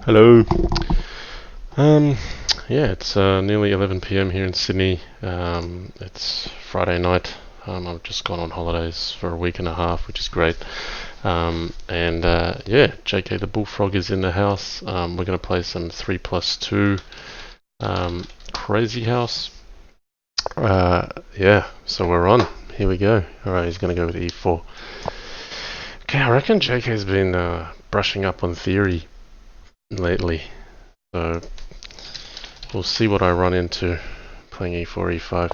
Hello. Um, yeah, it's nearly 11 p.m. here in Sydney. It's Friday night. I've just gone on holidays for a week and a half, which is great. Yeah, JK the Bullfrog is in the house. We're going to play some 3+2 Crazyhouse. Yeah, so we're on. Here we go. Alright, he's going to go with E4. Okay, I reckon JK's been brushing up on theory lately. So we'll see what I run into playing E4, E5.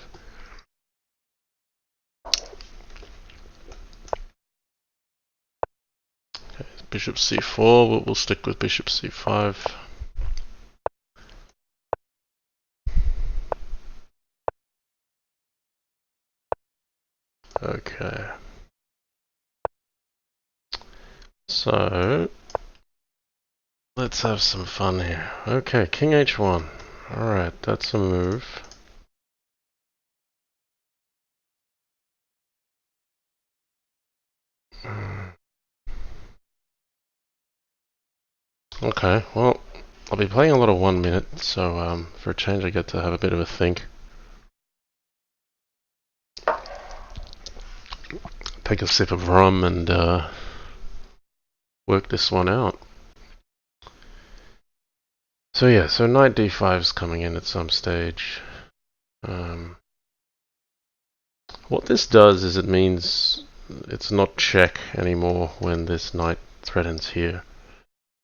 Okay, Bishop C4, we'll stick with Bishop C5. Okay. So, let's have some fun here. Okay, King H1. Alright, that's a move. Okay, well, I'll be playing a lot of 1 minute, so for a change I get to have a bit of a think. Take a sip of rum and work this one out. So yeah, so knight d5 is coming in at some stage. What this does is it means it's not check anymore when this knight threatens here.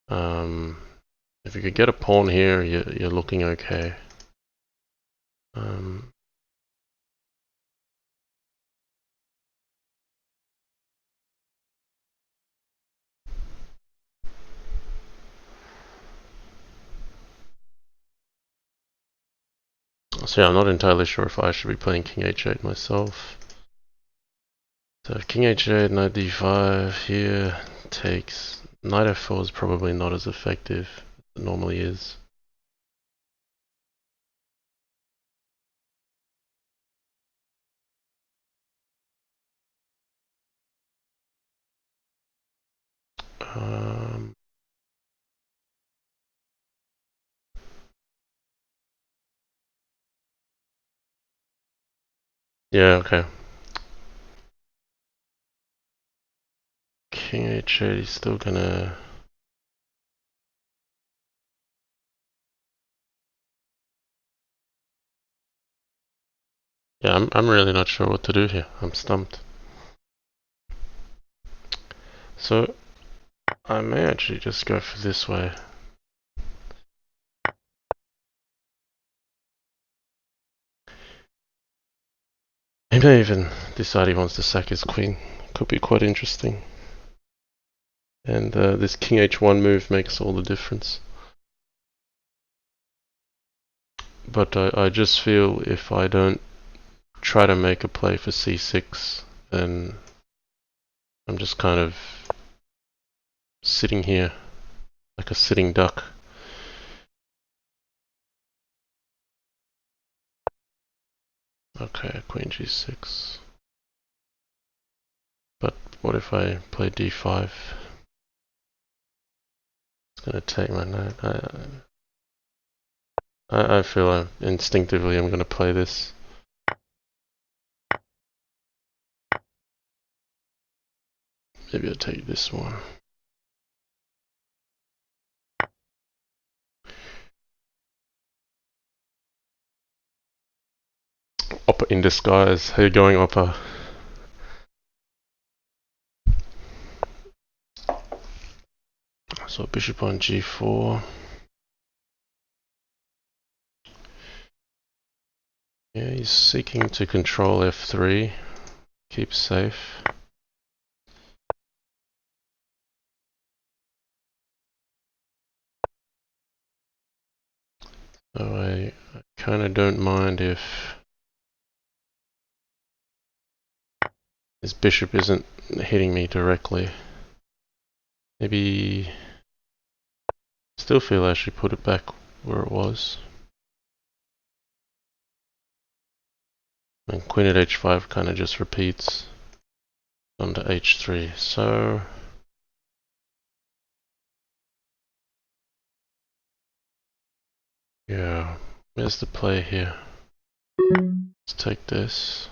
If you could get a pawn here, you're looking okay. So yeah, I'm not entirely sure if I should be playing King H8 myself. So King H8, Knight D5 here takes. Knight F4 is probably not as effective as it normally is. Yeah, okay. King H8 is still gonna. Yeah, I'm really not sure what to do here. I'm stumped. So I may actually just go for this way. He may even decide he wants to sack his queen. Could be quite interesting. And this King H1 move makes all the difference. But I just feel if I don't try to make a play for C6, then I'm just kind of sitting here like a sitting duck. Okay, Queen G6. But what if I play D5? It's gonna take my knight. I feel instinctively I'm gonna play this. Maybe I'll take this one. Oppa in disguise. How you going, Oppa? So bishop on G4. Yeah, he's seeking to control F3. Keep safe. So I kind of don't mind if his bishop isn't hitting me directly. Maybe still feel I should put it back where it was. And queen at H5 kind of just repeats onto H3. So Yeah, where's the play here? Let's take this.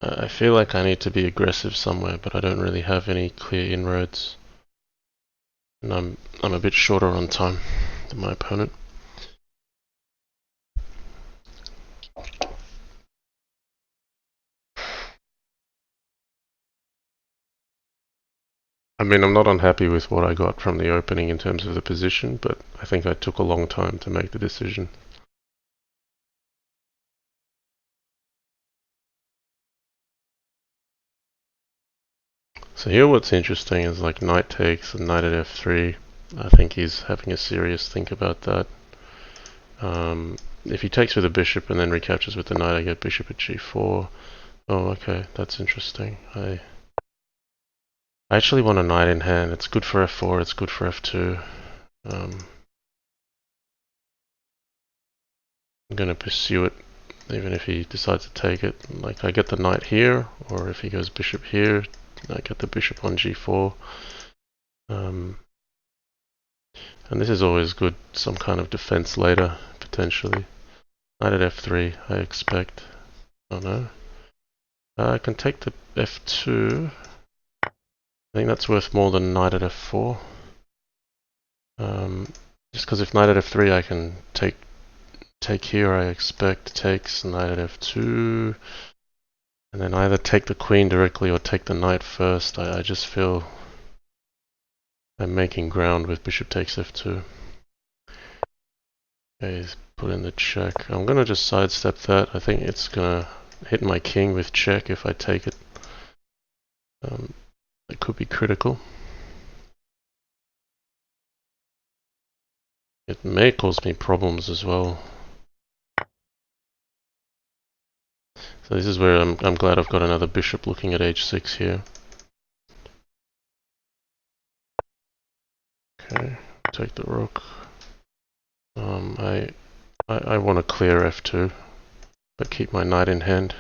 I feel like I need to be aggressive somewhere, but I don't really have any clear inroads. And I'm a bit shorter on time than my opponent. I mean, I'm not unhappy with what I got from the opening in terms of the position, but I think I took a long time to make the decision. So here what's interesting is like knight takes and knight at f3. I think he's having a serious think about that. If he takes with the bishop and then recaptures with the knight, I get bishop at g4. Oh, okay, that's interesting. I actually want a knight in hand. It's good for f4, it's good for f2. I'm gonna pursue it, even if he decides to take it. Like, I get the knight here, or if he goes bishop here, I get the bishop on g4. And this is always good, some kind of defense later, potentially. Knight at f3, I expect. Oh no. I can take the f2. I think that's worth more than knight at f4. Just because if knight at f3 I can take here, I expect takes knight at f2. And then either take the queen directly or take the knight first. I just feel I'm making ground with bishop takes f2. Okay, he's put in the check. I'm gonna just sidestep that. I think it's gonna hit my king with check if I take it. It could be critical. It may cause me problems as well. So this is where I'm glad I've got another bishop looking at h6 here. Okay, take the rook. I want to clear f2, but keep my knight in hand.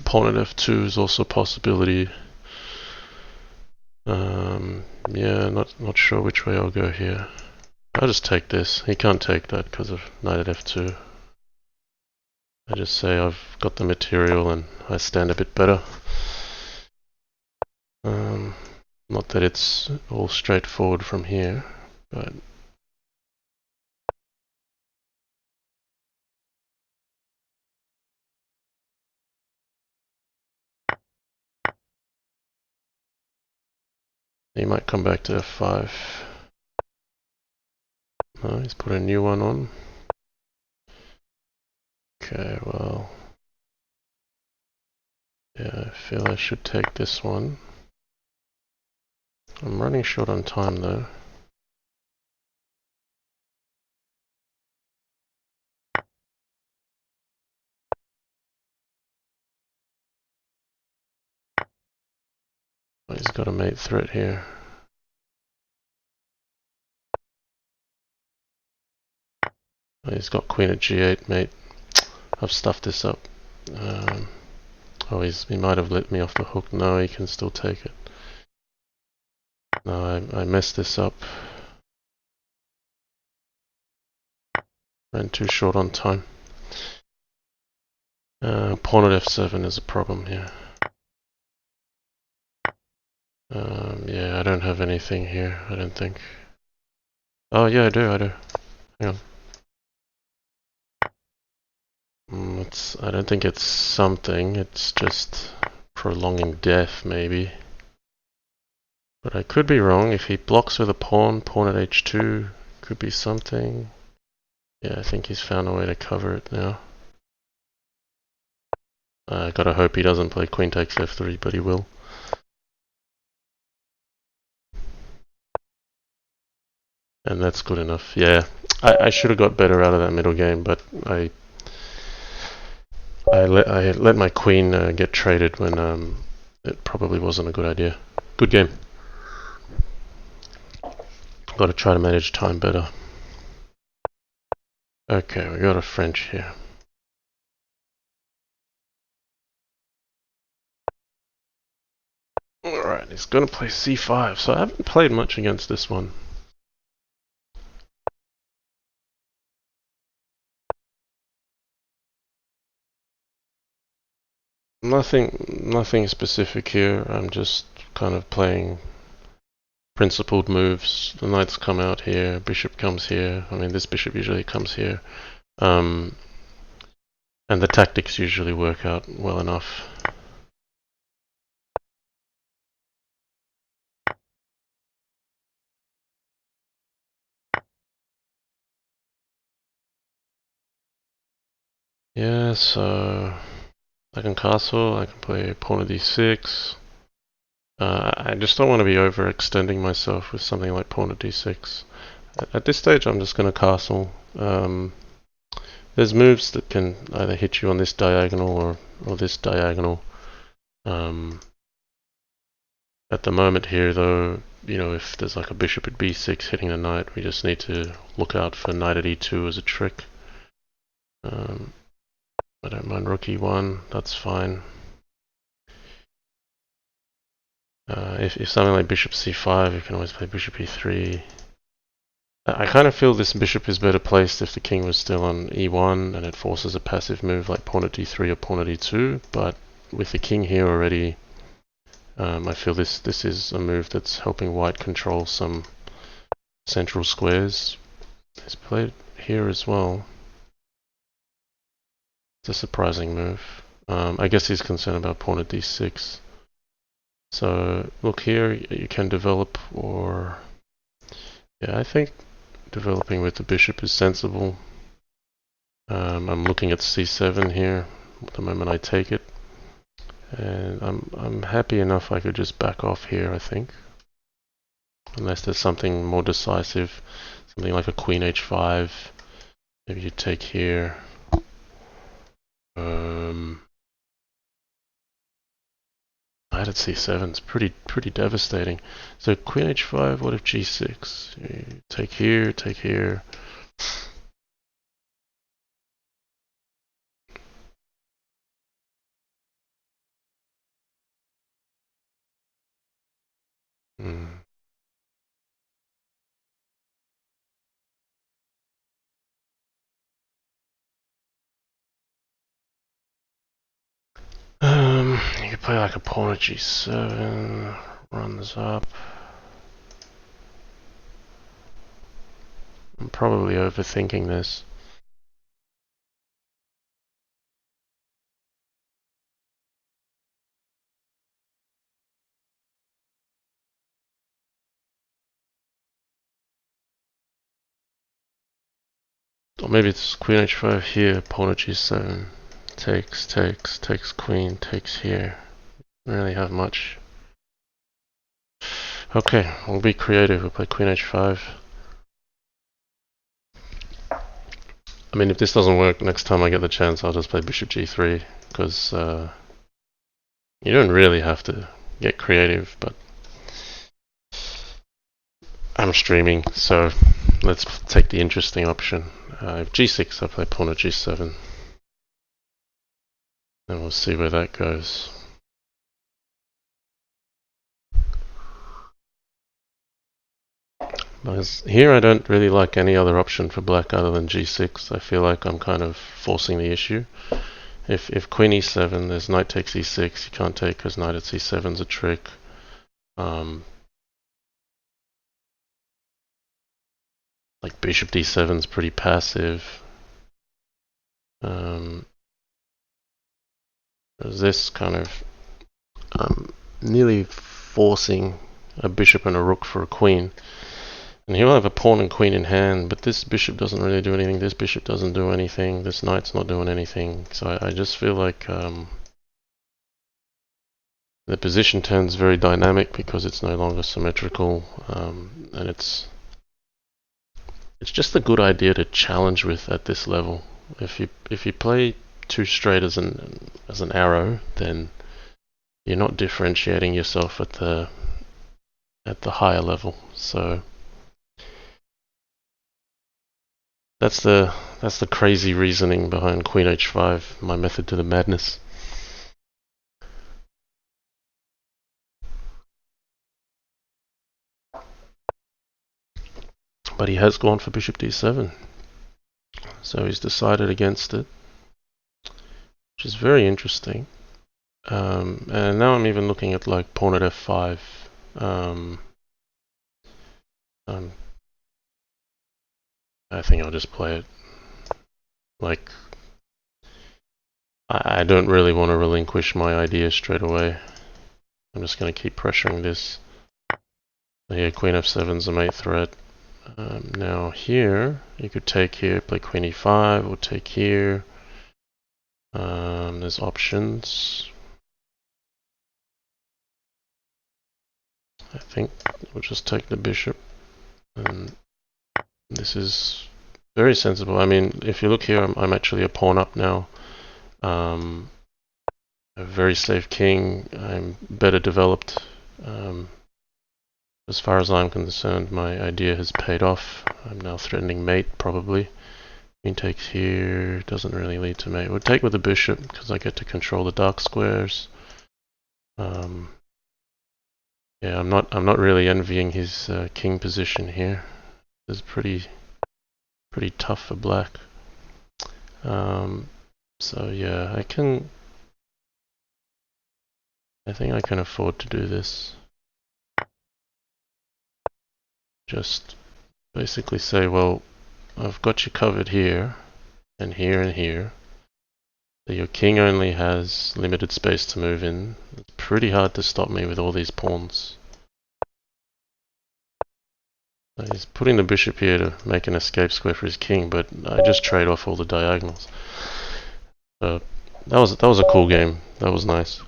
Pawn at f2 is also a possibility. Yeah, not sure which way I'll go here. I'll just take this. He can't take that because of knight at f2. I just say I've got the material and I stand a bit better. Not that it's all straightforward from here, but he might come back to f5. No, he's put a new one on. Okay, well, yeah, I feel I should take this one. I'm running short on time though. Oh, he's got a mate threat here. Oh, he's got queen at g8, mate. I've stuffed this up. Oh, he might have let me off the hook. No, he can still take it. No, I messed this up. Ran too short on time. Pawn at f7 is a problem here. Yeah, I don't have anything here, I don't think. Oh, yeah, I do. Hang on. I don't think it's something, it's just prolonging death, maybe. But I could be wrong. If he blocks with a pawn at h2, could be something. Yeah, I think he's found a way to cover it now. I gotta hope he doesn't play queen takes f3, but he will. And that's good enough. Yeah, I should have got better out of that middle game, but I let my queen get traded when it probably wasn't a good idea. Good game. Got to try to manage time better. Okay, we got a French here. Alright, he's gonna play c5, so I haven't played much against this one. Nothing specific here. I'm just kind of playing principled moves. The knights come out here, bishop comes here. I mean, this bishop usually comes here. And the tactics usually work out well enough. Yeah, so I can castle, I can play pawn of d6. I just don't want to be overextending myself with something like pawn of d6. At this stage, I'm just going to castle. There's moves that can either hit you on this diagonal or this diagonal. At the moment here, though, you know, if there's like a bishop at b6 hitting the knight, we just need to look out for knight at e2 as a trick. I don't mind rook e1, that's fine. If something like bishop c5, you can always play bishop e3. I kind of feel this bishop is better placed if the king was still on e1 and it forces a passive move like pawn at d3 or pawn at e2, but with the king here already, I feel this is a move that's helping white control some central squares. It's played here as well. It's a surprising move. I guess he's concerned about pawn at d6. So look here, you can develop, or yeah, I think developing with the bishop is sensible. I'm looking at c7 here the moment I take it, and I'm happy enough I could just back off here, I think, unless there's something more decisive, something like a queen h5. Maybe you take here. Knight at c7 is pretty devastating. So queen h5. What if g6? You take here, take here. You could play like a pawn at g7, runs up. I'm probably overthinking this. Or maybe it's queen h5 here, pawn at g7. Takes queen, takes here. Don't really have much. Okay, we'll be creative. We'll play queen h5. I mean, if this doesn't work, next time I get the chance, I'll just play bishop g3, because you don't really have to get creative, but I'm streaming, so let's take the interesting option. If g6, I play pawn at g7, and we'll see where that goes. Because here I don't really like any other option for black other than g6. I feel like I'm kind of forcing the issue. If queen e7, there's knight takes e6, you can't take because knight at c7 is a trick. Like bishop d7 is pretty passive. There's this kind of nearly forcing a bishop and a rook for a queen. And he'll have a pawn and queen in hand, but this bishop doesn't really do anything, this bishop doesn't do anything, this knight's not doing anything. So I just feel like the position turns very dynamic because it's no longer symmetrical, and it's just a good idea to challenge with at this level. If you play too straight as an arrow, then you're not differentiating yourself at the higher level. So that's the That's the crazy reasoning behind queen h5, my method to the madness. But he has gone for bishop d7. So he's decided against it, which is very interesting. And now I'm even looking at like pawn at f5. I think I'll just play it. Like, I don't really want to relinquish my idea straight away. I'm just going to keep pressuring this. Here, queen f7 is a mate threat. Now here, you could take here, play queen e5, or take here. There's options. I think we'll just take the bishop. And this is very sensible. I mean, if you look here, I'm actually a pawn up now. A very safe king. I'm better developed. As far as I'm concerned, my idea has paid off. I'm now threatening mate, probably. Queen takes here, doesn't really lead to mate. We'll take with the bishop, because I get to control the dark squares. Yeah, I'm not really envying his king position here. It's pretty tough for black. So yeah, I think I can afford to do this. Just basically say, well, I've got you covered here, and here, and here. So your king only has limited space to move in. It's pretty hard to stop me with all these pawns. So he's putting the bishop here to make an escape square for his king, but I just trade off all the diagonals. So that was a cool game. That was nice.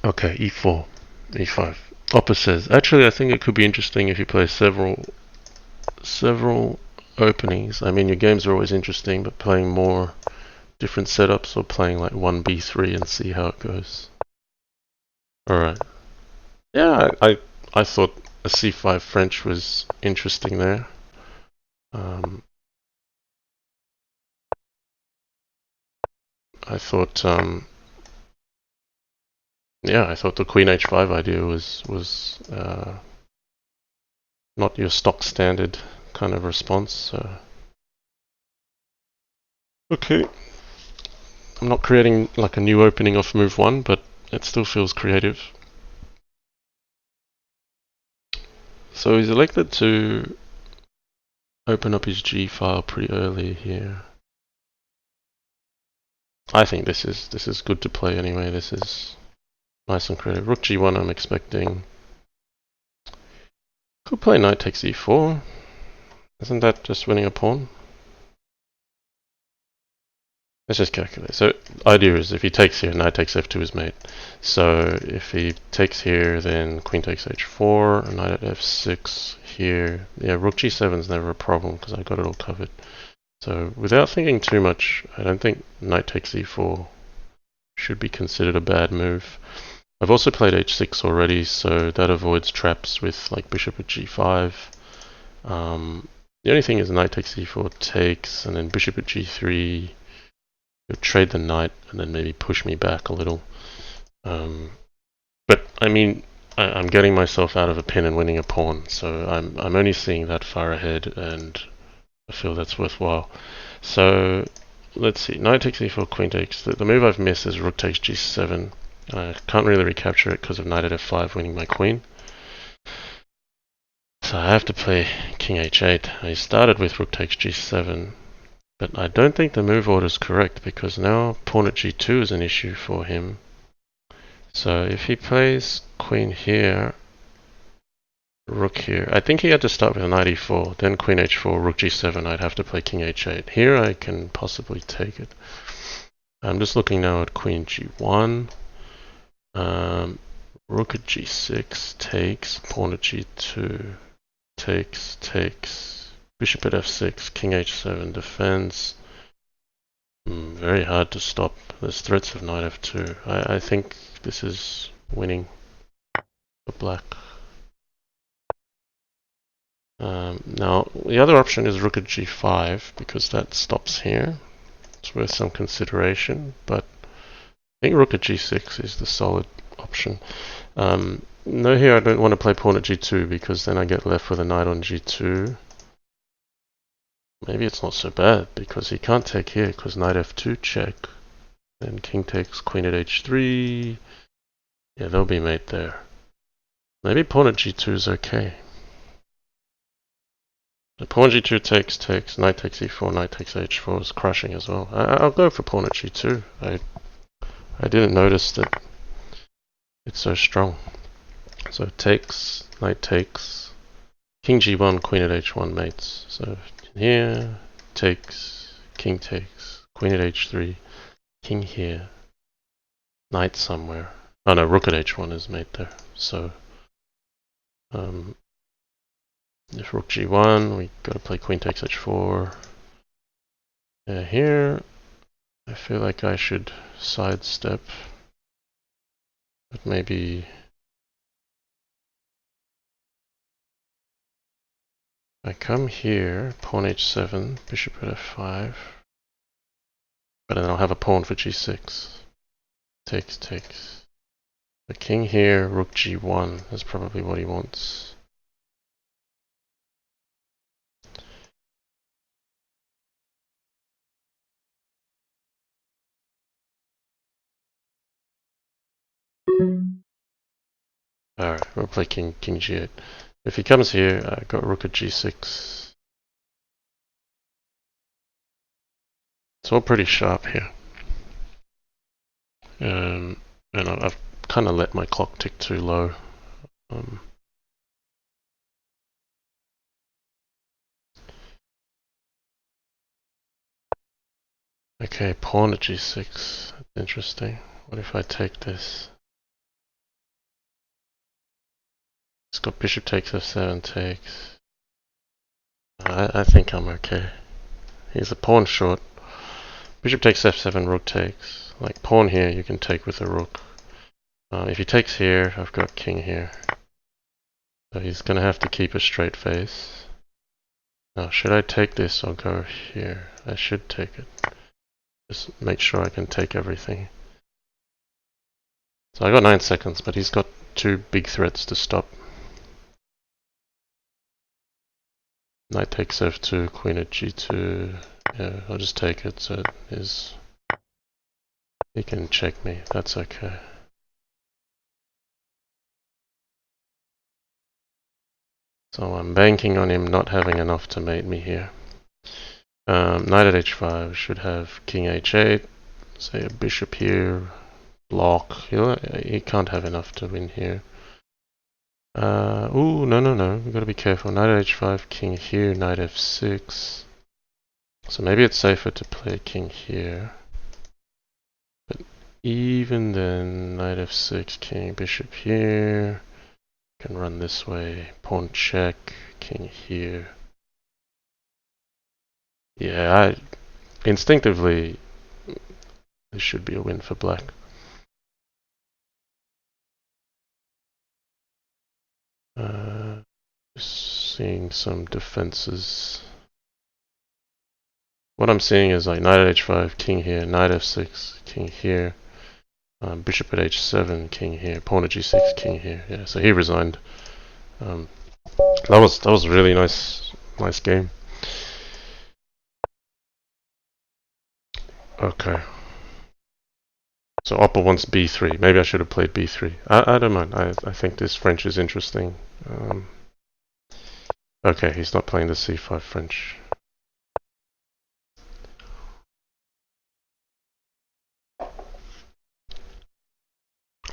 Okay, e4, e5. Oppa says, actually, I think it could be interesting if you play several openings. I mean, your games are always interesting, but playing more different setups or playing like 1b3 and see how it goes. Alright. Yeah, I thought a c5 French was interesting there. I thought I thought the queen h5 idea was not your stock standard kind of response. So. Okay. I'm not creating like a new opening off move 1, but it still feels creative. So he's elected to open up his G file pretty early here. I think this is good to play anyway. This is nice and creative. Rook G1 I'm expecting. Could play knight takes E4. Isn't that just winning a pawn? Let's just calculate. So idea is if he takes here, knight takes F2 is mate. So if he takes here, then queen takes H4, knight at F6 here. Yeah, rook G7 is never a problem because I got it all covered. So without thinking too much, I don't think knight takes E4 should be considered a bad move. I've also played H6 already, so that avoids traps with like bishop at G5. The only thing is knight takes E4 takes, and then bishop at G3. You'll trade the knight and then maybe push me back a little. But I mean, I'm getting myself out of a pin and winning a pawn, so I'm only seeing that far ahead, and I feel that's worthwhile. So let's see, knight takes e4, queen takes. The move I've missed is rook takes g7. I can't really recapture it because of knight at f5 winning my queen. So I have to play king h8. I started with rook takes g7. But I don't think the move order is correct because now pawn at g2 is an issue for him. So if he plays queen here, rook here, I think he had to start with knight e4, then queen h4, rook g7, I'd have to play king h8. Here I can possibly take it. I'm just looking now at queen g1, rook at g6 takes, pawn at g2 takes. Bishop at f6, king h7 defends. Very hard to stop. There's threats of knight f2. I think this is winning for black. Now, the other option is rook at g5, because that stops here. It's worth some consideration, but I think rook at g6 is the solid option. No, here I don't want to play pawn at g2, because then I get left with a knight on g2. Maybe it's not so bad, because he can't take here, because knight f2 check. Then king takes queen at h3. Yeah, they'll be mate there. Maybe pawn at g2 is okay. The pawn g2 takes, knight takes e4, knight takes h4 is crushing as well. I'll go for pawn at g2. I didn't notice that it's so strong. So takes, knight takes, king g1, queen at h1 mates. So here, takes, queen at h3, king here, knight somewhere. Oh no, rook at h1 is mate there. So if rook g1, we gotta play queen takes h4. Here, I feel like I should sidestep, but maybe I come here, pawn h7, bishop at f5, but then I'll have a pawn for g6. Takes. The king here, rook g1 is probably what he wants. Alright, we'll play king g8. If he comes here, I got rook at g6. It's all pretty sharp here. And I've kind of let my clock tick too low. Okay, pawn at g6. That's interesting. What if I take this? It's got bishop takes f7 takes. I think I'm okay. He's a pawn short. Bishop takes f7, rook takes. Like pawn here, you can take with a rook. If he takes here, I've got king here. So he's going to have to keep a straight face. Now, should I take this or go here? I should take it. Just make sure I can take everything. So I got 9 seconds, but he's got 2 big threats to stop. Knight takes f2, queen at g2. Yeah, I'll just take it, so it is... He can check me, that's okay. So I'm banking on him not having enough to mate me here. Knight at h5 should have king h8, say a bishop here, block. He can't have enough to win here. Ooh, no, we've got to be careful. Knight at h5, king here, knight f6. So maybe it's safer to play king here. But even then, knight f6, king, bishop here. Can run this way, pawn check, king here. Yeah, instinctively, this should be a win for black. Just seeing some defenses. What I'm seeing is like knight at h5, king here, knight f6, king here, bishop at h7, king here, pawn at g6, king here. Yeah, so he resigned. That was a really nice game. Okay. So Oppa wants b3. Maybe I should have played b3. I don't mind. I think this French is interesting. Okay, he's not playing the c5 French.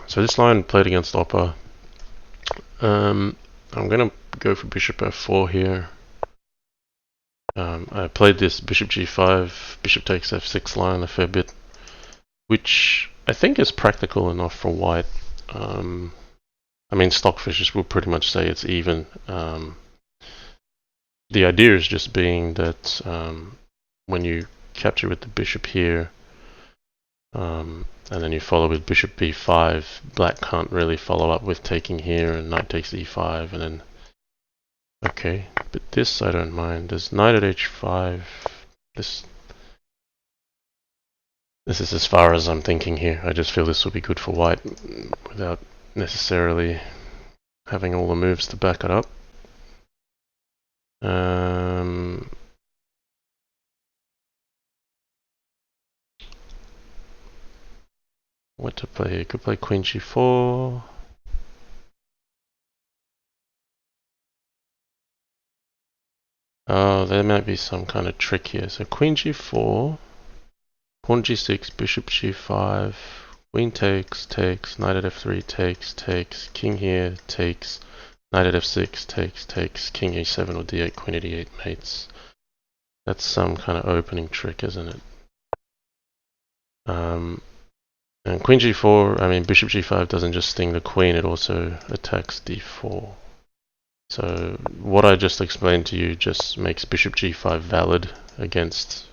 So this line played against Oppa. I'm gonna go for bishop f4 here. I played this bishop g5, bishop takes f6 line a fair bit, which I think is practical enough for white. I mean, stockfishes will pretty much say it's even. The idea is just being that when you capture with the bishop here, and then you follow with bishop b5, black can't really follow up with taking here, and knight takes e5, and then... Okay, but this I don't mind. There's knight at h5. This is as far as I'm thinking here. I just feel this will be good for white without necessarily having all the moves to back it up. What to play? You could play queen g4. Oh, there might be some kind of trick here. So queen g4, pawn g6, bishop g5, queen takes, knight at f3 takes, king here takes, knight at f6 takes, king a7 or d8, queen at e8 mates. That's some kind of opening trick, isn't it? And queen g4, I mean bishop g5 doesn't just sting the queen, it also attacks d4. So what I just explained to you just makes bishop g5 valid against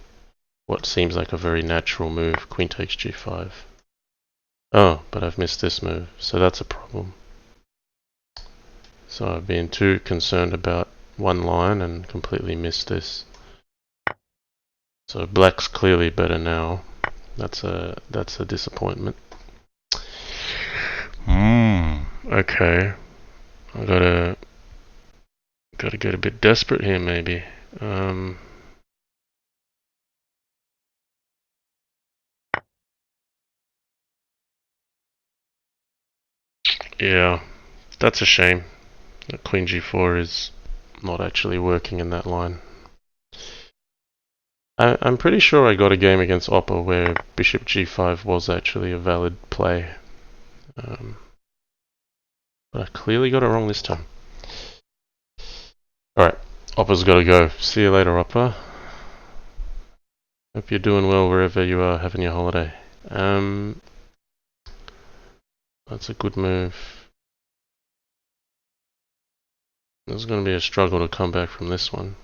what seems like a very natural move, queen takes g5. Oh, but I've missed this move, so that's a problem. So I've been too concerned about one line and completely missed this. So black's clearly better now. That's a disappointment. Okay. I gotta get a bit desperate here maybe. Yeah, that's a shame. Queen g4 is not actually working in that line. I'm pretty sure I got a game against Oppa where bishop g5 was actually a valid play. But I clearly got it wrong this time. Alright, Oppa's gotta go. See you later, Oppa. Hope you're doing well wherever you are having your holiday. That's a good move. There's going to be a struggle to come back from this one.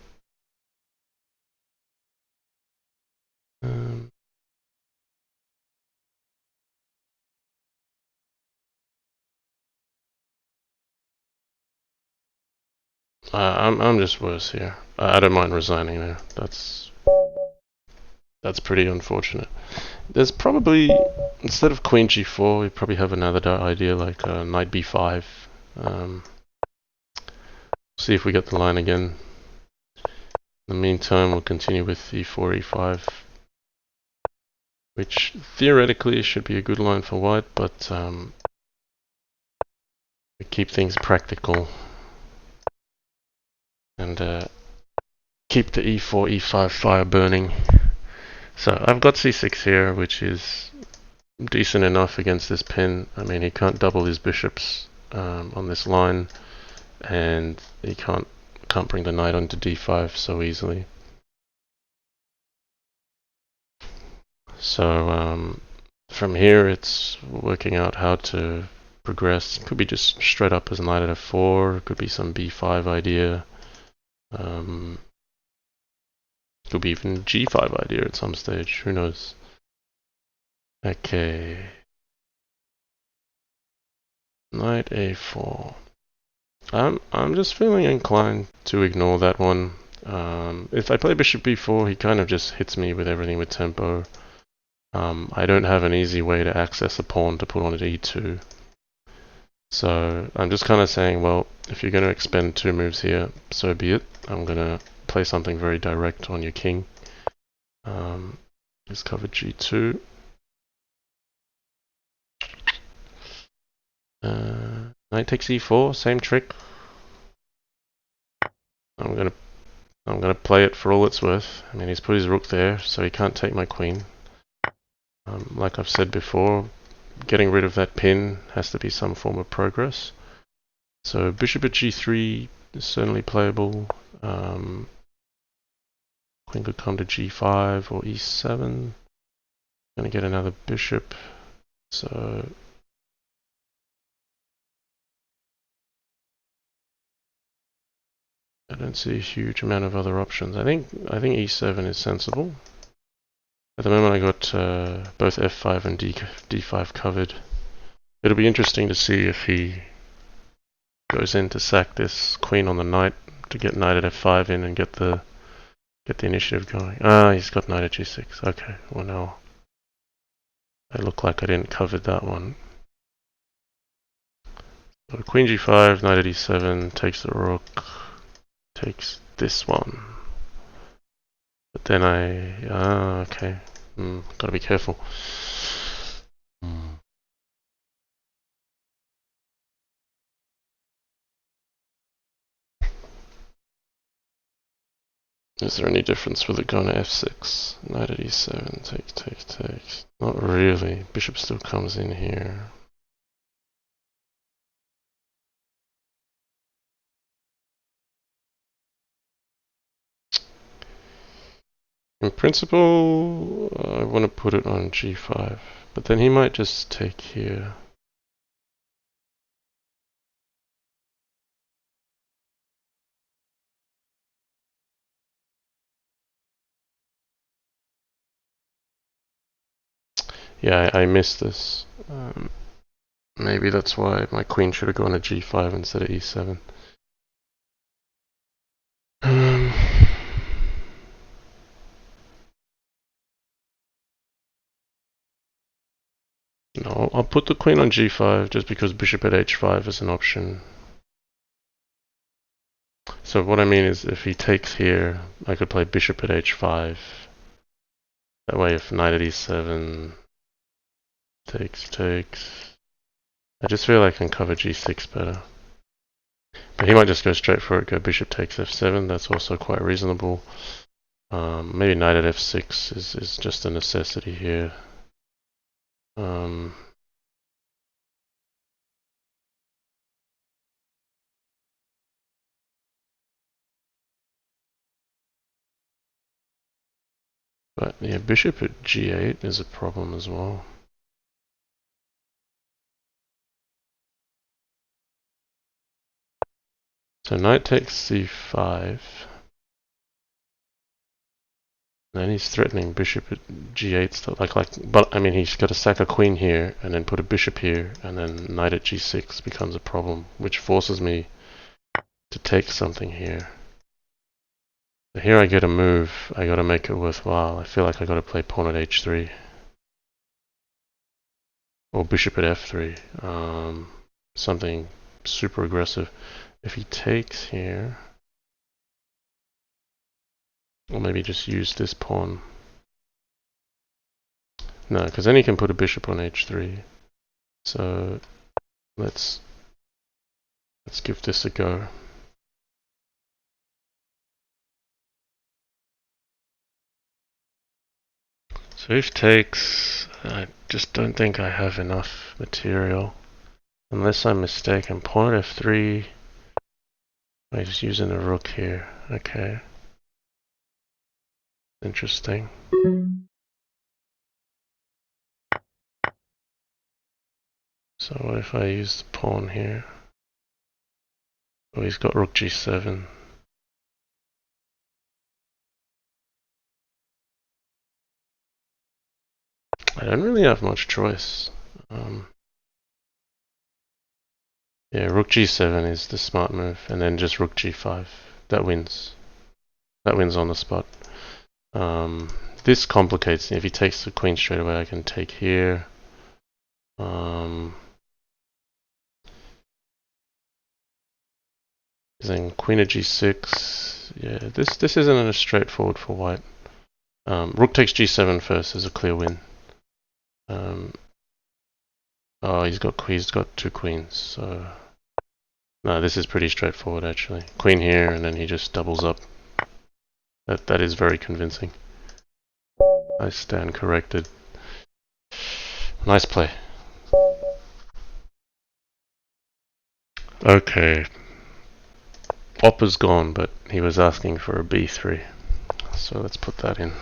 I'm just worse here. I don't mind resigning now. That's pretty unfortunate. There's probably, instead of queen g4, we probably have another idea like knight b5. See if we get the line again. In the meantime, we'll continue with e4, e5, which theoretically should be a good line for white, but we keep things practical and keep the e4, e5 fire burning. So I've got c6 here, which is decent enough against this pin. I mean, he can't double his bishops on this line, and he can't bring the knight onto d5 so easily. So from here, it's working out how to progress. Could be just straight up as knight at f4. Could be some b5 idea. Could be even g5 idea at some stage. Who knows? Okay. Knight a4. I'm just feeling inclined to ignore that one. If I play bishop b4, he kind of just hits me with everything with tempo. I don't have an easy way to access a pawn to put on at e2. So I'm just kind of saying, well, if you're going to expend two moves here, so be it. I'm going to play something very direct on your king. Just cover g2. Knight takes e4, same trick. I'm gonna play it for all it's worth. I mean, he's put his rook there, so he can't take my queen. Like I've said before, getting rid of that pin has to be some form of progress. So bishop at g3 is certainly playable. Queen could come to g5 or e7. Gonna get another bishop. So I don't see a huge amount of other options. I think e7 is sensible. At the moment I got both f5 and d5 covered. It'll be interesting to see if he goes in to sack this queen on the knight to get knight at f5 in and get the initiative going. Ah, he's got knight at g6. Okay, well now I look like I didn't cover that one. So queen g5, knight at e7, takes the rook, takes this one. But then okay. Gotta be careful. Is there any difference with it going to f6? Knight at e7, take. Not really. Bishop still comes in here. In principle, I want to put it on g5, but then he might just take here. Yeah, I missed this. Maybe that's why my queen should have gone to g5 instead of e7. No, I'll put the queen on g5 just because bishop at h5 is an option. So what I mean is if he takes here, I could play bishop at h5. That way if knight at e7 takes. I just feel I can cover g6 better. But he might just go straight for it, go bishop takes f7, that's also quite reasonable. Maybe knight at f6 is just a necessity here. But yeah, bishop at g8 is a problem as well. So knight takes c5. Then he's threatening bishop at g8 stuff. But I mean, he's got to sack a queen here and then put a bishop here, and then knight at g6 becomes a problem, which forces me to take something here. So here I get a move. I got to make it worthwhile. I feel like I got to play pawn at h3 or bishop at f3. Something super aggressive. If he takes here, or maybe just use this pawn. No, because then he can put a bishop on h3. So let's give this a go. So if takes, I just don't think I have enough material. Unless I'm mistaken, pawn at f3. I'm just using a rook here. Okay. Interesting. So what if I use the pawn here? Oh, he's got rook g7. I don't really have much choice. Yeah, rook g7 is the smart move, and then just rook g5. That wins. That wins on the spot. This complicates it. If he takes the queen straight away, I can take here. Then queen at g6. Yeah, this isn't as straightforward for white. Rook takes g7 first is a clear win. Oh, he's got two queens, so no, this is pretty straightforward actually. Queen here, and then he just doubles up. That is very convincing. I stand corrected. Nice play. Okay. Oppa's gone, but he was asking for a b3. So let's put that in.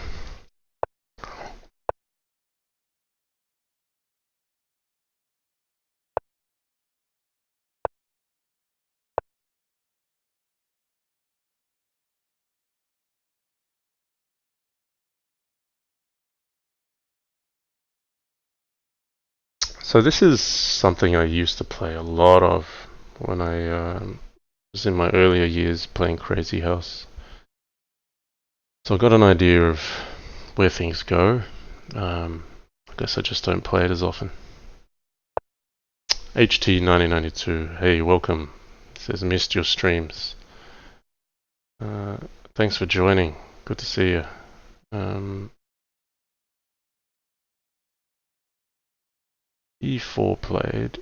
So this is something I used to play a lot of when I was in my earlier years playing Crazyhouse. So I got an idea of where things go. I guess I just don't play it as often. HT1992, hey, welcome. It says missed your streams. Thanks for joining. Good to see you. E4 played.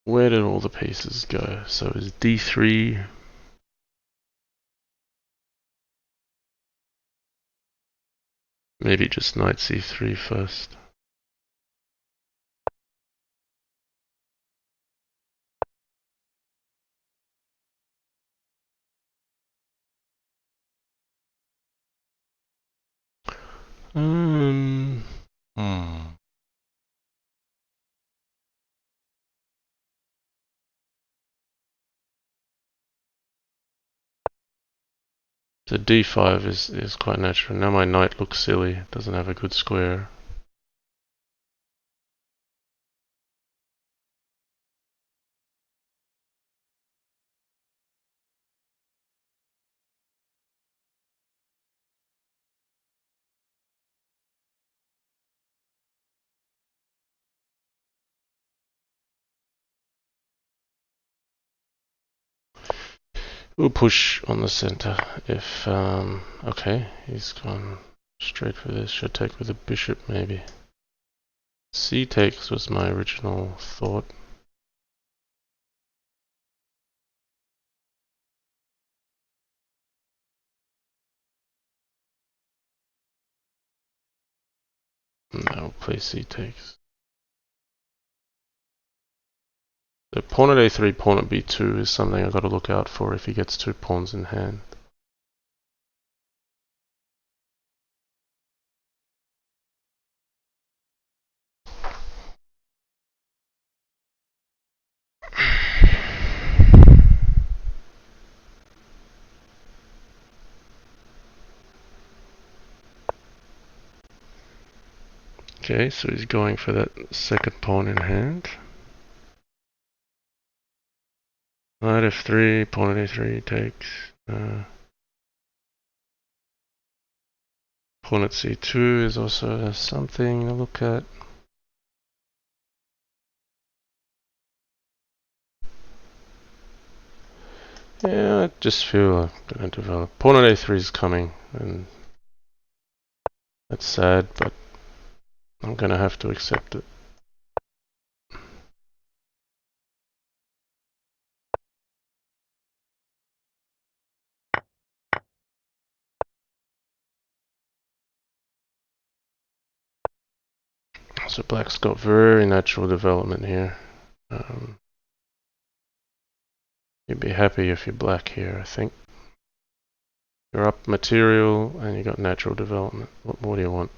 Where did all the pieces go? So is D3. Maybe just knight C3 first. So D5 is quite natural. Now my knight looks silly. It doesn't have a good square. We'll push on the center if, okay, he's gone straight for this. Should take with a bishop maybe. C takes was my original thought. No, play C takes. So pawn at A3, pawn at B2 is something I've got to look out for if he gets two pawns in hand. Okay, so he's going for that second pawn in hand. Knight F3, pawn at A3 takes. Pawn at C2 is also something to look at. Yeah, I just feel I'm going to develop. Pawn at A3 is coming, and that's sad, but I'm going to have to accept it. So black's got very natural development here. You'd be happy if you're black here, I think. You're up material and you got natural development. What more do you want?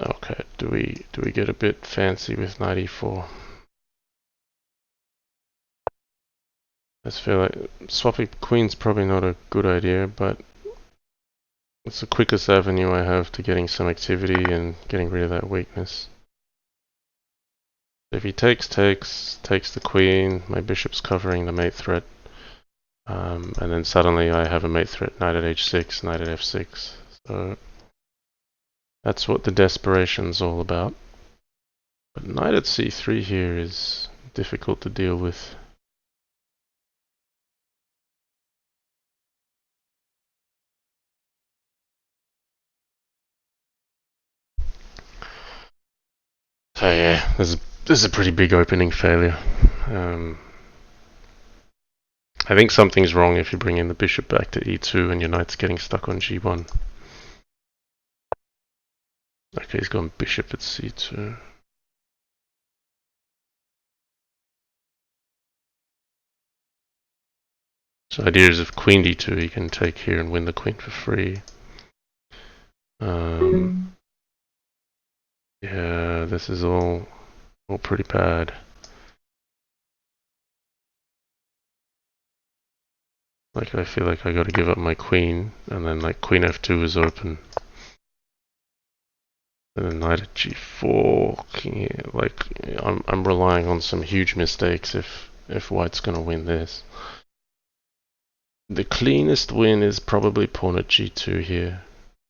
Okay, do we get a bit fancy with knight e4? I just feel like swapping queen's probably not a good idea, but it's the quickest avenue I have to getting some activity and getting rid of that weakness. If he takes the queen, my bishop's covering the mate threat, and then suddenly I have a mate threat, knight at h6, knight at f6. So that's what the desperation's all about. But knight at c3 here is difficult to deal with. So yeah, this is a pretty big opening failure. I think something's wrong if you bring in the bishop back to e2 and your knight's getting stuck on g1. Okay, he's gone bishop at c2. So the idea is if queen d2, he can take here and win the queen for free. Yeah, this is all pretty bad. Like I feel like I got to give up my queen, and then like queen f2 is open, and then knight at g4. Yeah, like I'm relying on some huge mistakes if white's gonna win this. The cleanest win is probably pawn at g2 here,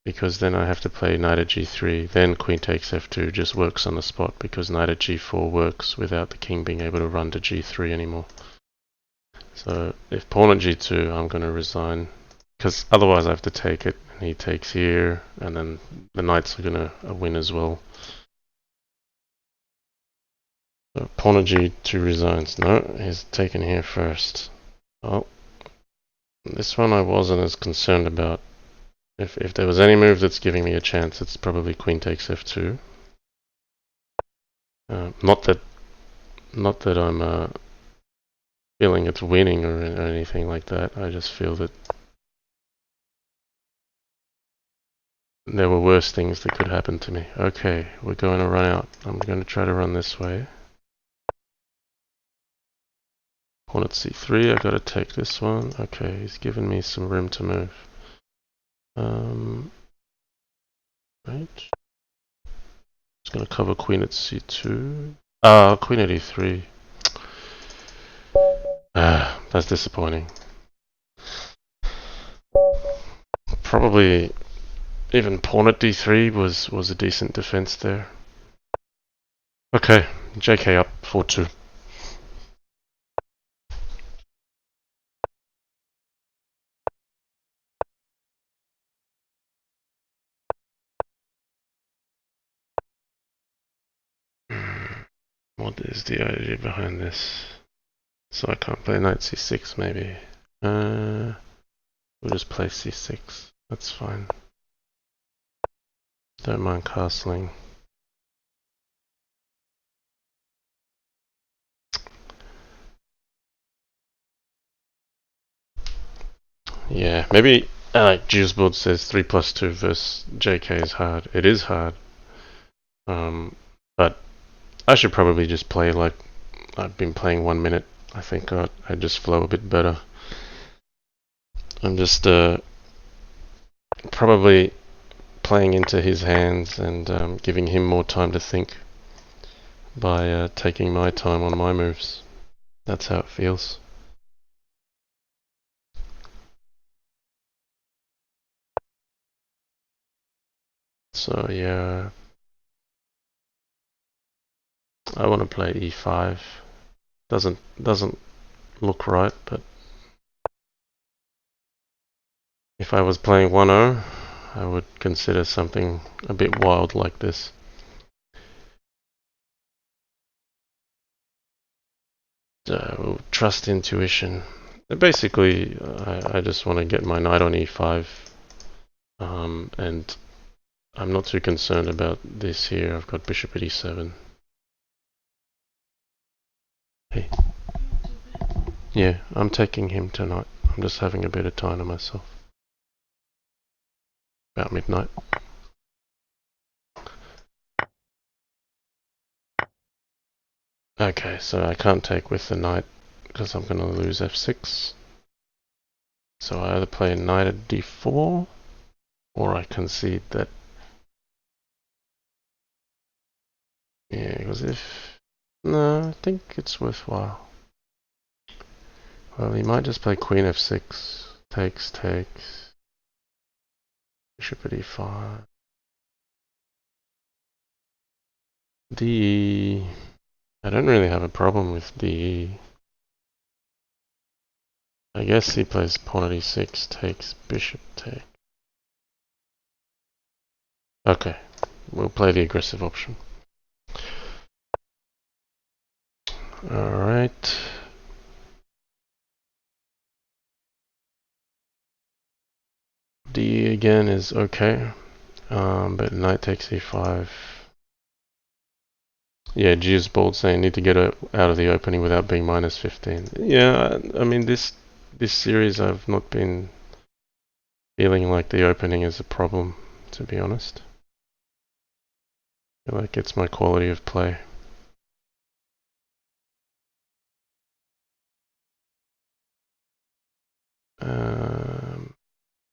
because then I have to play knight at g3, then queen takes f2 just works on the spot, because knight at g4 works without the king being able to run to g3 anymore. So if pawn at g2, I'm going to resign, because otherwise I have to take it, and he takes here, and then the knights are going to win as well. So pawn at g2 resigns. No, he's taken here first. Well, this one I wasn't as concerned about. If there was any move that's giving me a chance, it's probably queen takes f2. Not that I'm feeling it's winning or anything like that. I just feel that there were worse things that could happen to me. Okay, we're going to run out. I'm going to try to run this way. Pawn at c3, I got to take this one. Okay, he's given me some room to move. Right. Just going to cover queen at c2. Queen at e3. That's disappointing. Probably even pawn at d3 was a decent defense there. Okay, JK up 4-2. What is the idea behind this? So I can't play knight c6 maybe. We'll just play c6. That's fine. Don't mind castling. Yeah, maybe like Juiceboard says 3+2 versus JK is hard. It is hard. But I should probably just play like I've been playing 1 minute. I think I just flow a bit better. I'm just probably playing into his hands and giving him more time to think by taking my time on my moves. That's how it feels. So yeah, I want to play e5. Doesn't look right, but if I was playing 1-0, I would consider something a bit wild like this. We'll trust intuition. Basically, I just want to get my knight on e5, and I'm not too concerned about this here. I've got bishop at e7. Hey. Yeah, I'm taking him tonight. I'm just having a bit of time to myself. About midnight. Okay, so I can't take with the knight because I'm going to lose f6. So I either play knight at d4 or I concede that. Yeah, because no, I think it's worthwhile. Well, he might just play queen f6. Takes. Bishop at e5. d. I don't really have a problem with d. I guess he plays pawn at e6, takes, bishop, take. Okay, we'll play the aggressive option. Alright. D again is okay, but knight takes e5. Yeah, G is bold saying need to get out of the opening without being minus 15. Yeah, I mean this series I've not been feeling like the opening is a problem, to be honest. I feel like it's my quality of play.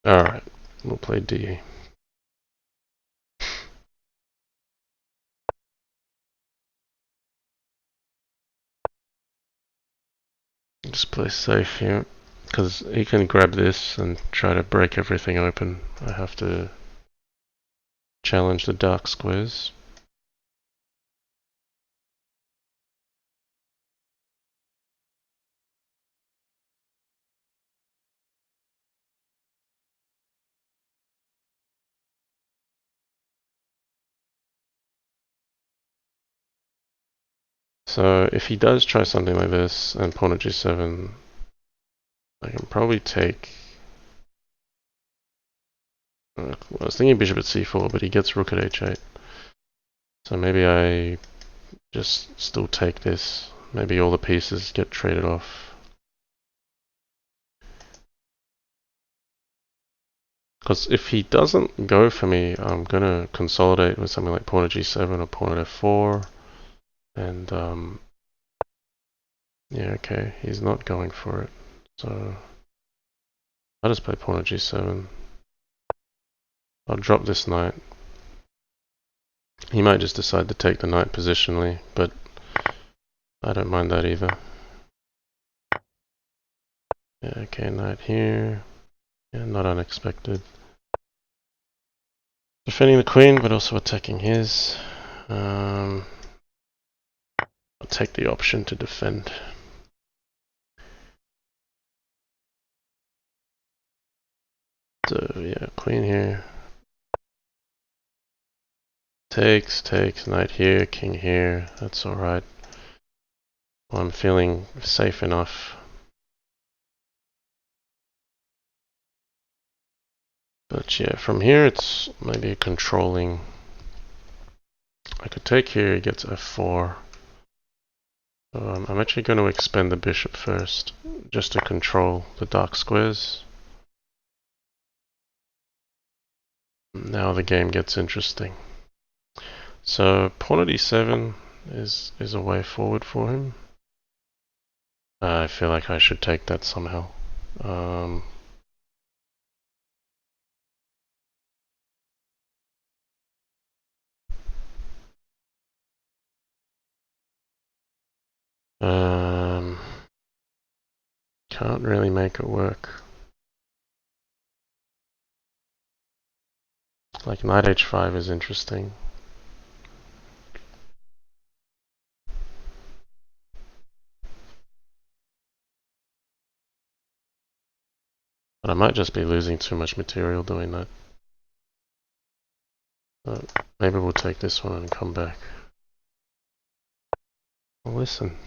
Alright, we'll play D. Just play safe here, because he can grab this and try to break everything open. I have to challenge the dark squares. So if he does try something like this and pawn at g7, I can probably take... I was thinking bishop at c4, but he gets rook at h8. So maybe I just still take this. Maybe all the pieces get traded off. Because if he doesn't go for me, I'm going to consolidate with something like pawn at g7 or pawn at f4. And, yeah, okay, he's not going for it. So, I'll just play pawn at g7. I'll drop this knight. He might just decide to take the knight positionally, but I don't mind that either. Yeah, okay, knight here. Yeah, not unexpected. Defending the queen, but also attacking his. I'll take the option to defend. So yeah, queen here. Takes, knight here, king here. That's alright. Well, I'm feeling safe enough. But yeah, from here it's maybe controlling. I could take here, he gets f4. So I'm actually going to expend the bishop first, just to control the dark squares. Now the game gets interesting. So pawn at e7 is a way forward for him. I feel like I should take that somehow. Can't really make it work. Like knight h5 is interesting. But I might just be losing too much material doing that. But maybe we'll take this one and come back. Well, listen.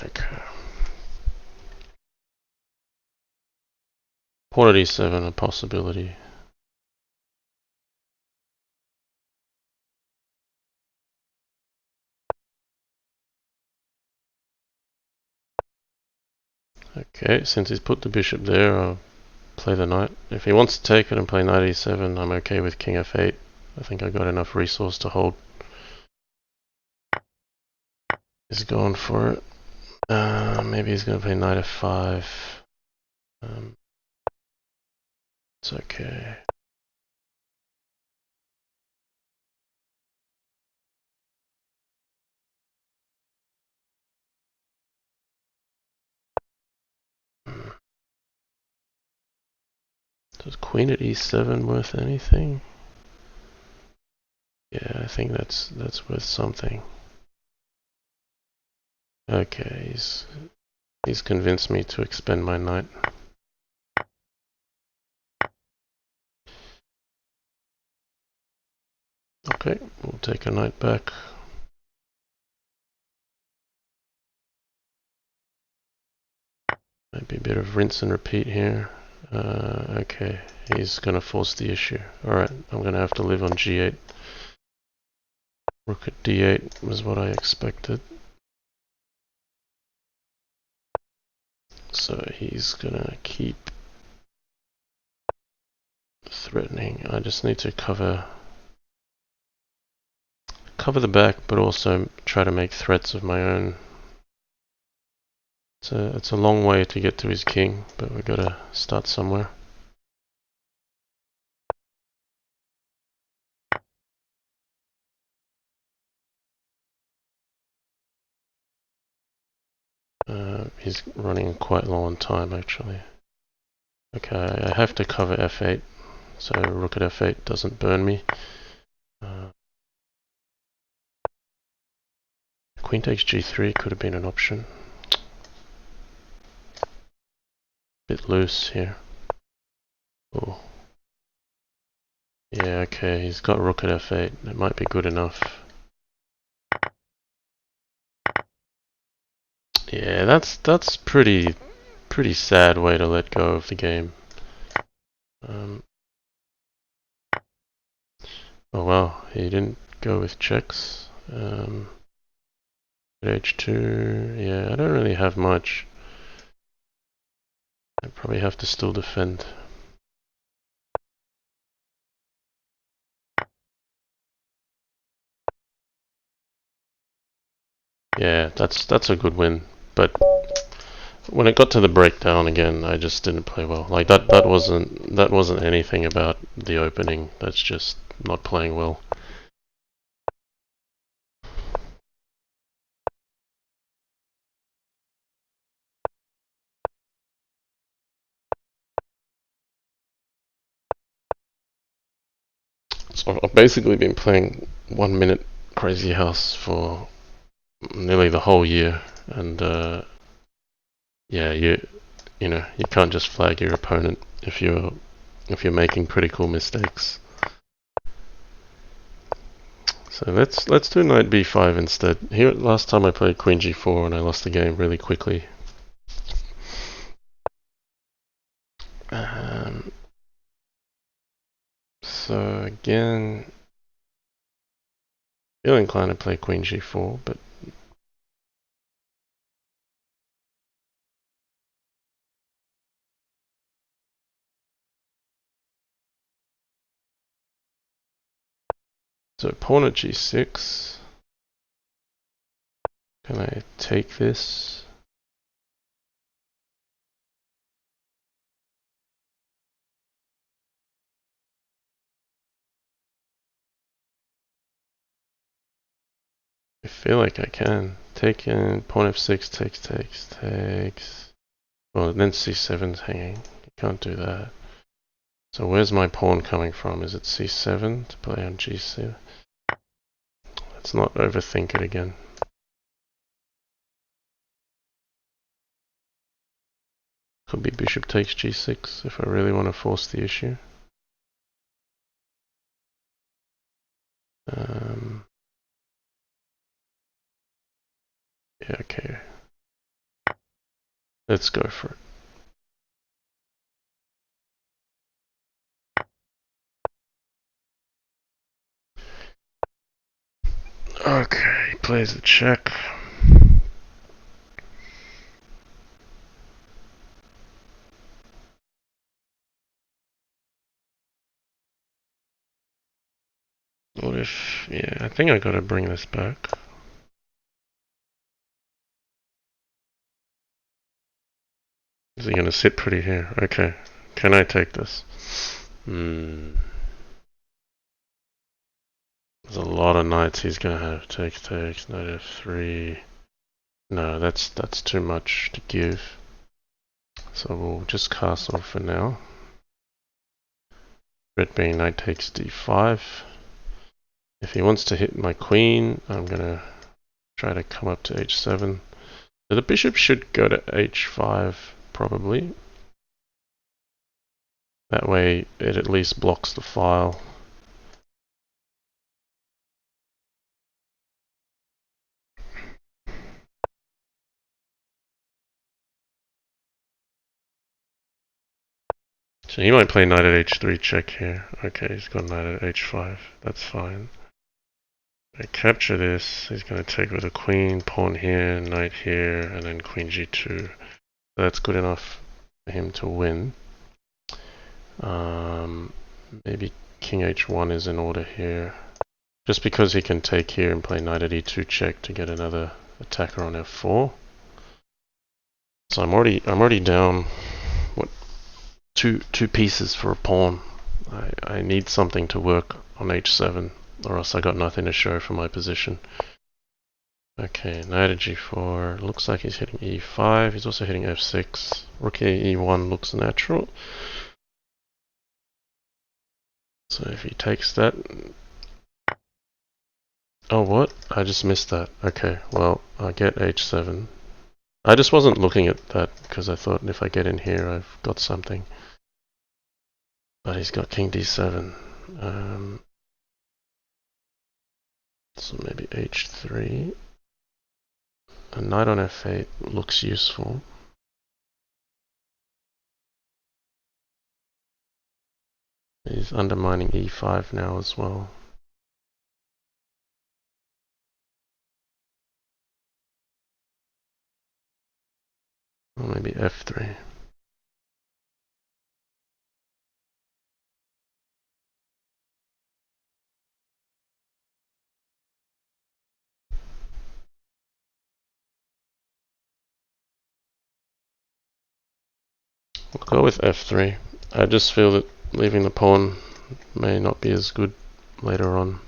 Okay. Pawn at e7, a possibility. Okay, since he's put the bishop there, I'll play the knight. If he wants to take it and play knight e7, I'm okay with king f8. I think I got enough resource to hold. He's going for it. Maybe he's going to play knight f5. It's okay. Is queen at e7 worth anything? Yeah, I think that's worth something. Okay, he's convinced me to expend my knight. Okay, we'll take a knight back. Maybe a bit of rinse and repeat here. Okay, he's going to force the issue. Alright, I'm going to have to live on g8. Rook at d8 was what I expected. So he's going to keep threatening. I just need to cover the back, but also try to make threats of my own. It's a long way to get to his king, but we've got to start somewhere. He's running quite low on time, actually. Okay, I have to cover f8, so rook at f8 doesn't burn me. Queen takes g3 could have been an option. Bit loose here. Oh. Yeah, okay, he's got rook at f8. That might be good enough. Yeah, that's pretty sad way to let go of the game. Oh well, he didn't go with checks. H2, yeah, I don't really have much. I probably have to still defend. Yeah, that's a good win. But when it got to the breakdown again, I just didn't play well. Like that wasn't anything about the opening. That's just not playing well. So I've basically been playing 1 minute Crazyhouse for nearly the whole year, and yeah, you know you can't just flag your opponent if you're making critical mistakes. So let's do knight b5 instead. Here, last time I played queen g4 and I lost the game really quickly. So again, feel inclined to play queen g4, but so pawn at g6. Can I take this? I feel like I can. Take in pawn f6, takes. Well, then c7's hanging. You can't do that. So where's my pawn coming from? Is it c7 to play on g7? Let's not overthink it again. Could be bishop takes g6 if I really want to force the issue. Yeah, okay. Let's go for it. Okay, plays the check. What if, yeah, I think I gotta bring this back. Is he gonna sit pretty here? Okay, can I take this? There's a lot of knights he's gonna have. Takes, knight f3. No, that's too much to give. So we'll just castle for now. Red being knight takes d5. If he wants to hit my queen, I'm gonna try to come up to h7. So the bishop should go to h5, probably. That way it at least blocks the file. So he might play knight at h3 check here. Okay, he's got knight at h5. That's fine. I capture this. He's going to take with a queen, pawn here, knight here, and then queen g2. That's good enough for him to win. Maybe king h1 is in order here. Just because he can take here and play knight at e2 check to get another attacker on f4. So I'm already down what two pieces for a pawn. I need something to work on h7 or else I got nothing to show for my position. Okay, knight at g4. Looks like he's hitting e5. He's also hitting f6. Rook e1 looks natural. So if he takes that... Oh, what? I just missed that. Okay, well, I get h7. I just wasn't looking at that because I thought if I get in here, I've got something. But he's got king d7. So maybe h3. A knight on f8 looks useful. He's undermining e5 now as well. Or maybe f3. We'll go with f3. I just feel that leaving the pawn may not be as good later on.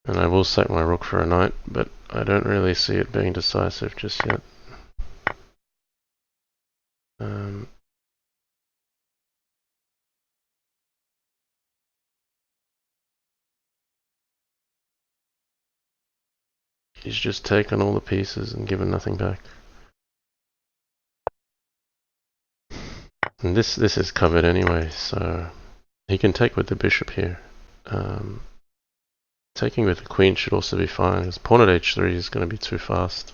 And I will sack my rook for a knight, but I don't really see it being decisive just yet. He's just taken all the pieces and given nothing back. And this is covered anyway, so he can take with the bishop here. Taking with the queen should also be fine, because pawn at h3 is going to be too fast.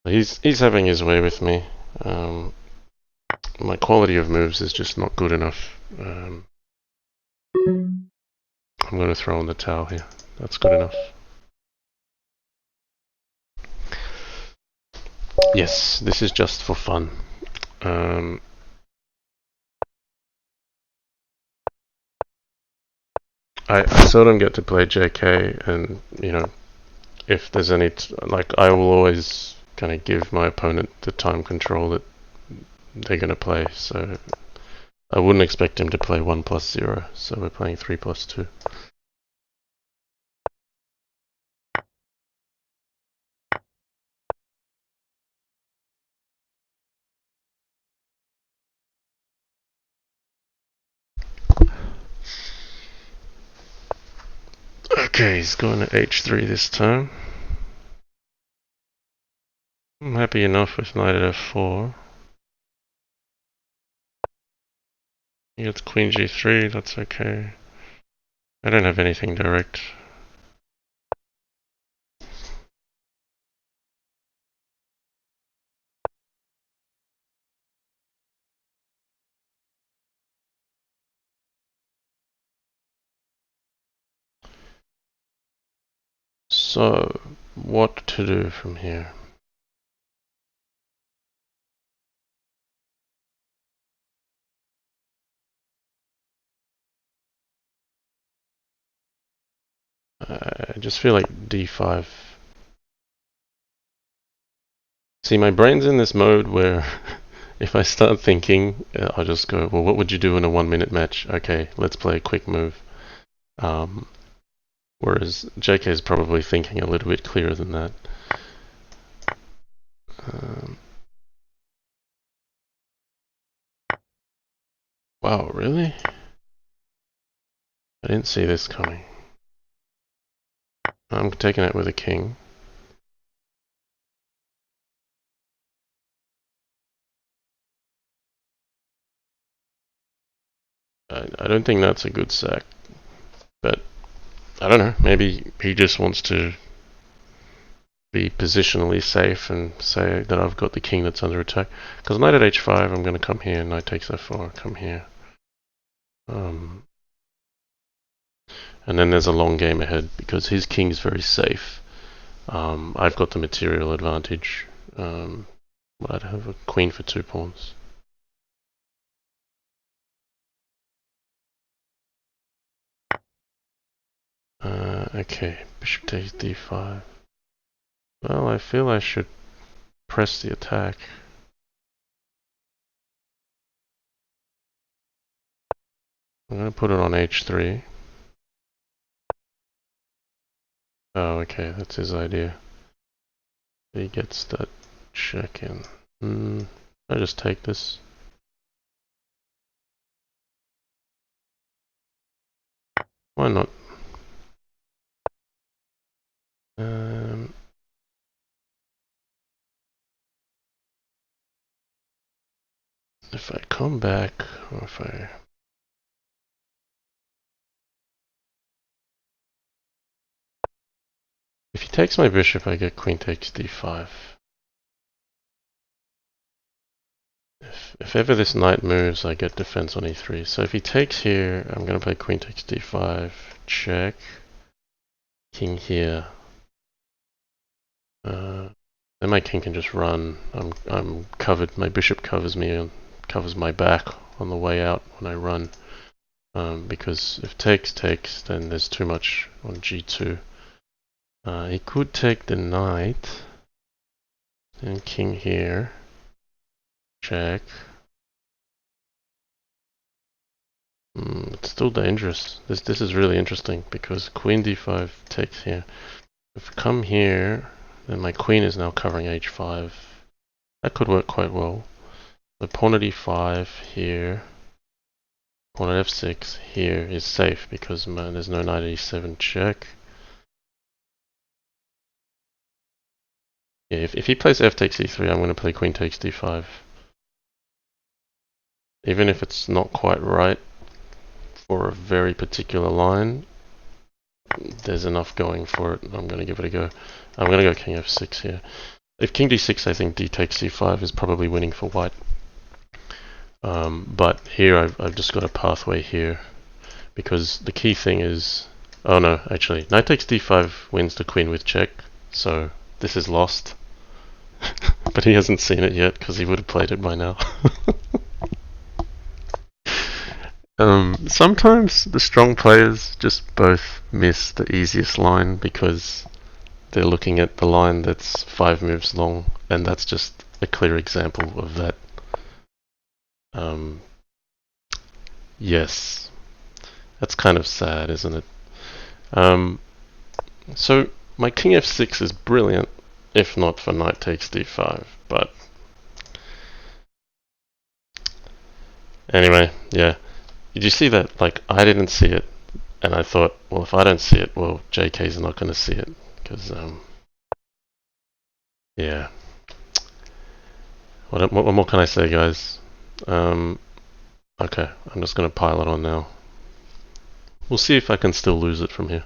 He's having his way with me. My quality of moves is just not good enough. I'm going to throw in the towel here. That's good enough. Yes, this is just for fun. I seldom get to play JK, and you know, if there's any like, I will always kind of give my opponent the time control that they're going to play. So I wouldn't expect him to play 1+0. So we're playing 3+2. Okay, he's going to h3 this time. I'm happy enough with knight at f4. He gets queen g3, that's okay. I don't have anything direct. So, what to do from here? I just feel like d5. See, my brain's in this mode where if I start thinking, I'll just go, well, what would you do in a 1-minute match? Okay, let's play a quick move. Whereas JK is probably thinking a little bit clearer than that. Wow, really? I didn't see this coming. I'm taking it with a king. I don't think that's a good sack, but I don't know, maybe he just wants to be positionally safe and say that I've got the king that's under attack. Because knight at h5, I'm going to come here, knight takes f4, come here. And then there's a long game ahead because his king's very safe. I've got the material advantage. I'd have a queen for 2 pawns. Okay, bishop takes d5. Well, I feel I should press the attack. I'm going to put it on h3. Oh, okay, that's his idea. He gets that check in. I just take this. Why not? If I come back, or if he takes my bishop, I get queen takes d5. If ever this knight moves, I get defense on e3. So if he takes here, I'm going to play queen takes d5, check, king here. Then my king can just run. I'm covered. My bishop covers me and covers my back on the way out when I run. Because if takes, then there's too much on g2. He could take the knight and king here. Check. It's still dangerous. This is really interesting because queen d5 takes here. If I come here, then my queen is now covering h5. That could work quite well. The pawn at e5 here, pawn at f6 here is safe because there's no knight at e7 check. Yeah, if he plays f takes e3, I'm going to play queen takes d5. Even if it's not quite right for a very particular line, there's enough going for it. I'm going to give it a go. I'm going to go king f6 here. If king d6, I think d takes c5 is probably winning for white. But here I've just got a pathway here because the key thing is, oh no, actually, knight takes d5 wins the queen with check, so this is lost. But he hasn't seen it yet because he would have played it by now. Sometimes the strong players just both miss the easiest line because they're looking at the line that's 5 moves long, and that's just a clear example of that. Yes, that's kind of sad, isn't it? So my king f6 is brilliant, if not for knight takes d5, but anyway, yeah. Did you see that? Like, I didn't see it, and I thought, well, if I don't see it, well, JK's not going to see it, because, yeah. What more can I say, guys? Okay, I'm just going to pile it on now. We'll see if I can still lose it from here.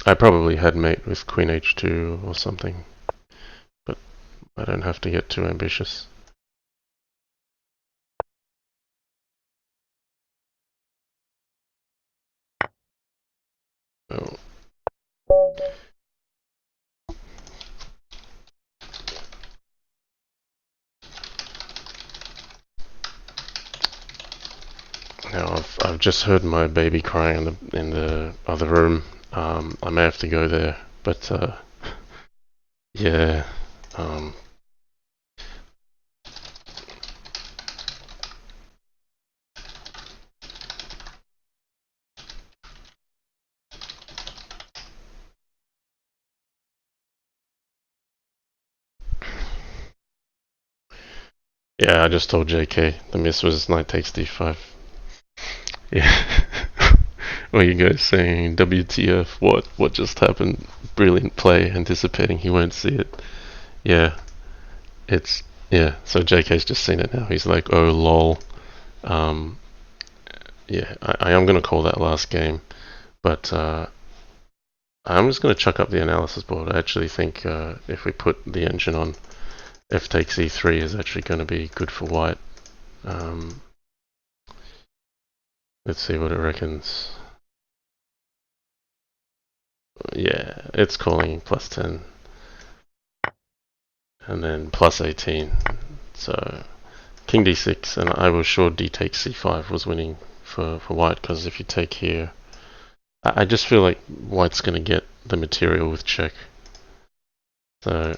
I probably had mate with queen h2 or something, but I don't have to get too ambitious. Oh. Now I've just heard my baby crying in the other room. I may have to go there, but yeah. Yeah, I just told JK the miss was knight takes d5. Yeah. What are you guys saying? WTF? What just happened? Brilliant play, anticipating he won't see it. Yeah. Yeah, so JK's just seen it now. He's like, oh lol. Yeah, I am gonna call that last game, but I'm just going to chuck up the analysis board. I actually think if we put the engine on, f takes e3 is actually going to be good for white. Let's see what it reckons. Yeah, it's calling plus 10. And then plus 18. So king d6, and I was sure d takes c5 was winning for white, because if you take here, I just feel like white's going to get the material with check. So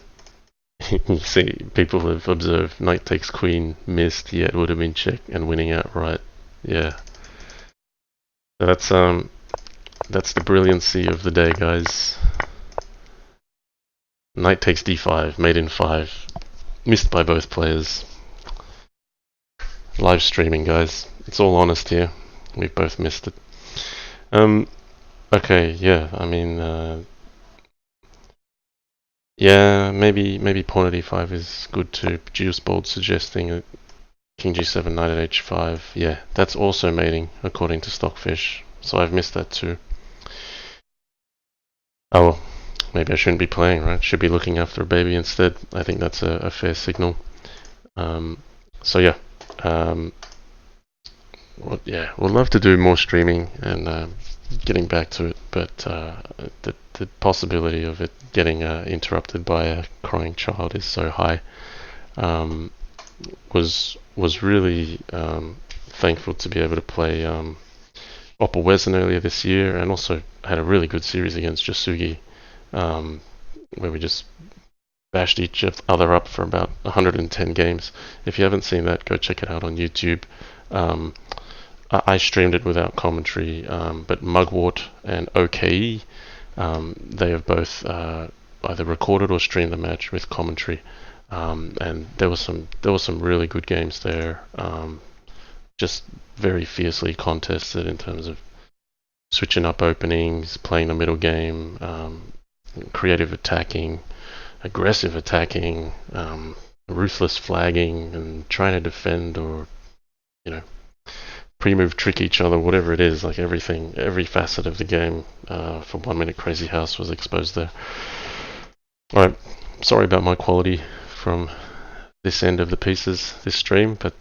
you see, people have observed knight takes queen, missed, yeah, it would have been check and winning outright. Yeah. So that's the brilliancy of the day, guys. Knight takes d5, mate in 5, missed by both players. Live streaming, guys. It's all honest here. We've both missed it. Okay, yeah, I mean, yeah, maybe pawn at e5 is good too. Geospald suggesting that king g7, knight at h5. Yeah, that's also mating, according to Stockfish. So I've missed that too. Oh, well, maybe I shouldn't be playing, right? Should be looking after a baby instead. I think that's a fair signal. So yeah, well, yeah, we'd love to do more streaming and getting back to it, but the possibility of it getting interrupted by a crying child is so high. Was really thankful to be able to play Oppo Wesen earlier this year, and also had a really good series against Jasugi, where we just bashed each other up for about 110 games. If you haven't seen that, go check it out on YouTube. I streamed it without commentary, but Mugwort and OKE, they have both either recorded or streamed the match with commentary, and there was some really good games there. Just very fiercely contested in terms of switching up openings, playing the middle game, creative attacking, aggressive attacking, ruthless flagging, and trying to defend or, pre-move trick each other, whatever it is. Like everything, every facet of the game for 1 Minute Crazyhouse was exposed there. Alright, sorry about my quality from this end of the pieces, this stream, but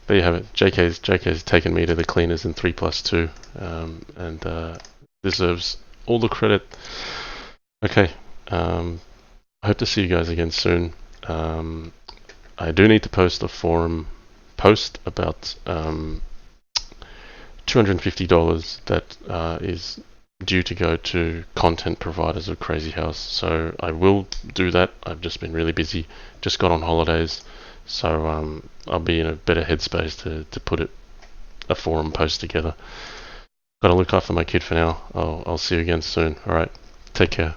there you have it. JK's taken me to the cleaners in 3+2, and deserves all the credit. Okay, I hope to see you guys again soon. I do need to post a forum post about $250 that is due to go to content providers of Crazyhouse. So I will do that. I've just been really busy. Just got on holidays, so I'll be in a better headspace to put a forum post together. Got to look after my kid for now. I'll see you again soon. All right, take care.